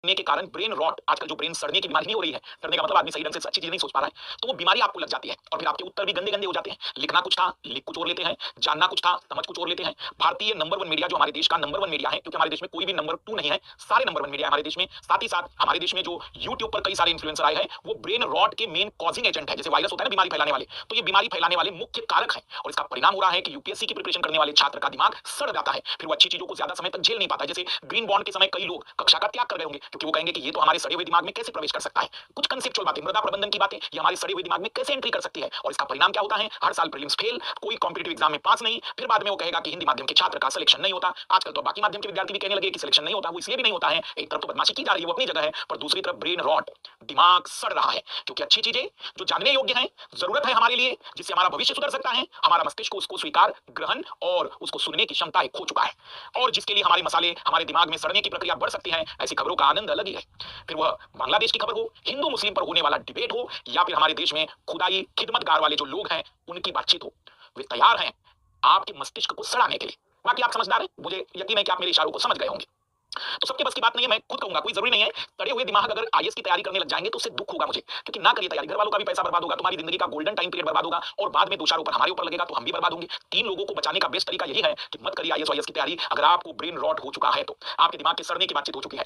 के कारण brain rot, आजकल जो ब्रेन सड़ने की बीमारी नहीं हो रही है, सड़ने का मतलब आदमी सही ढंग से अच्छी चीजें नहीं सोच पा रहा है, तो वो बीमारी आपको लग जाती है और फिर आपके उत्तर भी गंदे गंदे हो जाते हैं। लिखना कुछ था, लिख कुछ और लेते हैं, जानना कुछ था, समझ कुछ और लेते हैं। भारतीय नंबर वन मीडिया, जो हमारे देश का नंबर वन मीडिया है, क्योंकि हमारे देश में कोई भी नंबर टू नहीं है, सारे नंबर वन मीडिया हमारे देश में। साथ ही साथ हमारे देश में जो यूट्यूब पर कई सारे इन्फ्लुएंसर आए हैं, वो ब्रेन रॉट के मेन कॉजिंग एजेंट है। जैसे वायरस होता है ना बीमारी फैलाने वाले, तो ये बीमारी फैलाने वाले मुख्य कारक है और इसका परिणाम हो रहा है कि यूपीएससी की प्रिपरेशन करने वाले छात्र का दिमाग सड़ जाता है, फिर वो अच्छी चीजों को ज्यादा समय तक झेल नहीं पाता। जैसे ग्रीन बॉन्ड के समय कई लोग कक्षा का त्याग कर गए होंगे, क्योंकि वो कहेंगे कि ये तो हमारे सड़े हुए दिमाग में कैसे प्रवेश कर सकता है। कुछ कंसेप्चुअल बातें, मृदा प्रबंधन की बातें, ये हमारे सड़े हुए दिमाग में कैसे एंट्री कर सकती है, और इसका परिणाम क्या होता है, हर साल प्रीलिम्स फेल, कोई कॉम्पिटिटिव एग्जाम में पास नहीं, फिर बाद में वो कहेगा कि हिंदी माध्यम के छात्र का सिलेक्शन नहीं होता। आजकल तो बाकी माध्यम के विद्यार्थी भी कहने लगे कि सिलेक्शन नहीं होता। वो इसलिए भी नहीं होता है, एक तरफ तो बदमाशी की जा रही है, वो अपनी जगह है, पर दूसरी तरफ ब्रेन रॉट, दिमाग सड़ रहा है, क्योंकि अच्छी चीजें जो जानने योग्य हैं, जरूरत है हमारे लिए, जिससे हमारा भविष्य सुधर सकता है, हमारा मस्तिष्क उसको स्वीकार, ग्रहण और उसको सुनने की क्षमता खो चुका है, और जिसके लिए हमारे मसाले हमारे दिमाग में सड़ने की प्रक्रिया बढ़ सकती है। ऐसी खबरों का आनंद अलग ही है, फिर वह बांग्लादेश की खबर हो, हिंदू मुस्लिम पर होने वाला डिबेट हो, या फिर हमारे देश में खुदाई खिदमतगार वाले जो लोग हैं उनकी बातचीत हो, वे तैयार हैं आपके मस्तिष्क को सड़ाने के लिए। बाकी आप समझदार हैं, मुझे यकीन है कि आप मेरे इशारों को समझ गए होंगे। तो सबके बस की बात नहीं है, मैं खुद कहूंगा, कोई जरूरी नहीं है। सड़े हुए दिमाग अगर आईएएस की तैयारी करने लग जाएंगे तो उससे दुख होगा मुझे, क्योंकि ना करिए तैयारी, घर वालों का भी पैसा बर्बाद होगा, तुम्हारी जिंदगी का गोल्डन टाइम पीरियड बर्बाद होगा, और बाद में दोषारोपण पर हमारे ऊपर लगेगा तो हम भी बर्बाद होंगे। तीन लोगों को बचाने का बेस्ट तरीका यही है कि मत करिए आईएएस वाईएएस की तैयारी। अगर आपको ब्रेन रॉट हो चुका है तो आपके दिमाग के सड़ने की बातचीत हो चुकी है।